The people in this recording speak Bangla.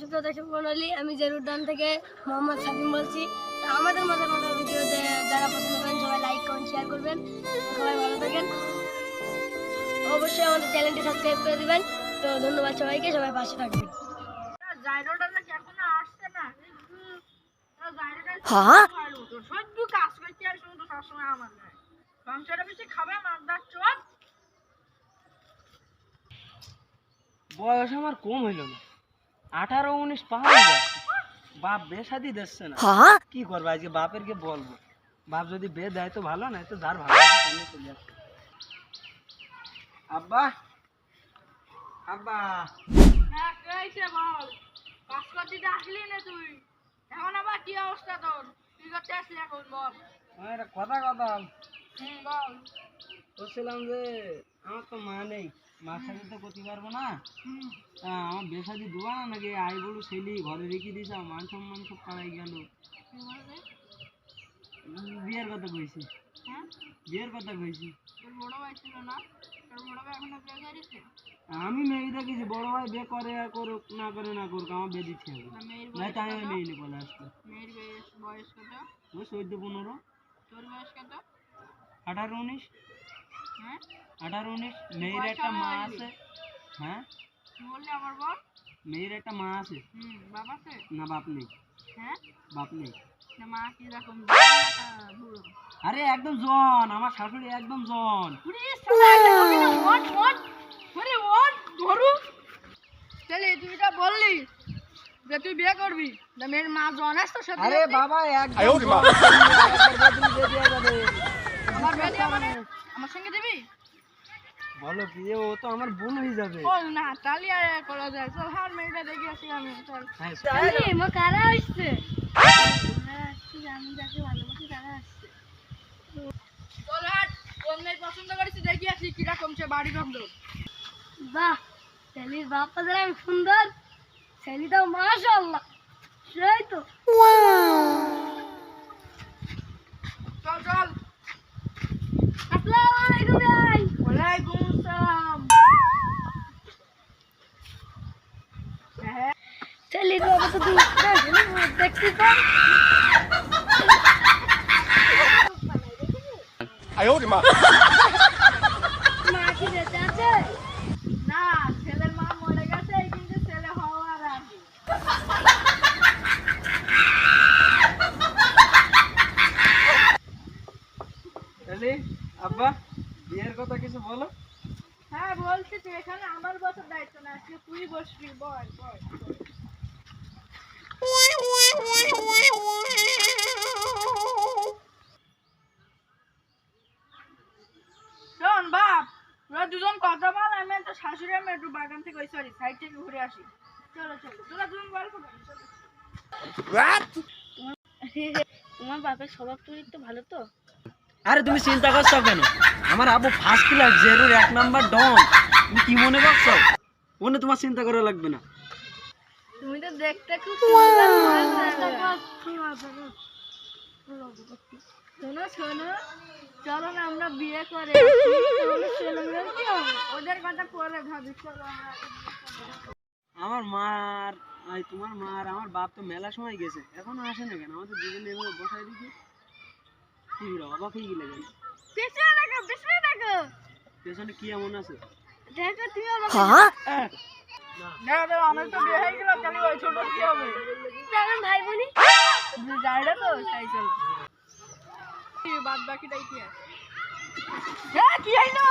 সুপ্রিয় দর্শক মণ্ডলী, আমি জেরুদ্দান থেকে মোহাম্মদ সাবিম বলছি। তো আমাদের মজার মজার ভিডিও যারা পছন্দ করেন সবাই লাইক কমেন্ট শেয়ার করবেন। সবাই ভালো থাকেন, অবশ্যই আমাদের চ্যানেলটি সাবস্ক্রাইব করে দিবেন। তো ধন্যবাদ সবাইকে, সবাই পাশে থাকবেন। বয়স আমার কম হইল না, 18-19 পার হয়ে যাচ্ছে। বাপ বে শাদি দিচ্ছে না, কি করবো? আজকে বাপের কে বলবো। বাপ যদি বে দেয় তো ভালো, না তো যার ভালো আছে সামনে চলে যাচ্ছে। আব্বা, আব্বা, কথা কথা বলছিলাম যে আমার তো মা নেই, মার সাথে তো করতে পারবো না। আমার বেসাদি দুবা না নাকি আই বলু ছেলি ঘরে রেখে দিস, মান সম্মান সব পাড়াই গেল। বিয়ের কথা কইছি, বিয়ের কথা কইছি। আমি মেয়ে দেখেছি, বড় ভাই বিয়ে করে আর করুক, না করে না করুক, আমার বিয়ে দিচ্ছে হবে না। তাই আমি মেয়ে নিয়ে বলে আসবো। ওই 14-15। 18-19। 18-19। মেয়ের একটা মা আছে। হ্যাঁ, মেয়ের একটা মা আছে। না, বাপ নেই। বাপ নেই। আরে একদম জন, আমার শাশুড়ি একদম জন। বললি যে তুই বিয়ে করবি, মেয়ের মা জন আসতো। আরে বাবা, একদম আমার সঙ্গে দিবি? বলো কি, ও তো আমার বোন হয়ে যাবে। বল না, তালি আর করা যায়। চল হার মেয়েটা দেখে আসি আমি। চল হ্যাঁ, মা কারা আসছে? আমি যাকে ভালোবাসি তারা আসছে। চল হাট, কোন মেয়ে পছন্দ করেছি দেখি আসি কিরকম সে বাড়ি বন্ধ। বাহ, ছেলির বাপা যারা সুন্দর, ছেলিটাও মাশাআল্লাহ সেই তো। চল চল। আসসালামু আলাইকুম ভাই। ওয়ালাইকুম আসসালাম। ছেলির বাবা তো দেখছি তো। মা কি বেঁচে আছে? না, ছেলের মা মরে গেছে, কিন্তু ছেলে হওয়ার আগে। আব্বা, বিয়ের কথা কিছু বলো। হ্যাঁ বলছি, তুই এখানে আমার বসার দায়িত্ব না, আজকে তুই বসবি। বল বল। শোন বাপ, তোরা দুজন কথা বল, আমি তো শাশুড়ি আমি একটু বাগান থেকে সাইড থেকে ঘুরে আসি। চলো চলো, তোরা দুজন গল্প কর। তোমার বাপের স্বভাব চরিত্র ভালো তো? আরে তুমি চিন্তা করছো কেন? আমার আবু ফার্স্ট ক্লাস, জেরুর 1 নাম্বার ডন। তুমি কি মনে করছো? মনে তোমার চিন্তা করা লাগবে না। তুমি তো দেখতে খুব সুন্দর। শোনো শোনো, চলো না আমরা বিয়ে করে ওদের কথা পরে ভাবি। চলো আমার মার, তোমার মার, আমার বাপ তো মেলা সময় গেছে, এখনো আসে না কেন? আমাদের দুজনে এভাবে বসাই দিচ্ছি, কি অবাক হয়ে গেলে কেন? পেছনে দেখো, পেছনে দেখো। পেছনে কি এমন আছে? দেখো তুমি আমার তো বিয়ে হয়ে গেল, তাহলে ওই ছোট কি হবে? ভাই বোনি তুমি যাইরা তো তাই। চলো বাদ বাকিটাই কি আছে? কি হইলো?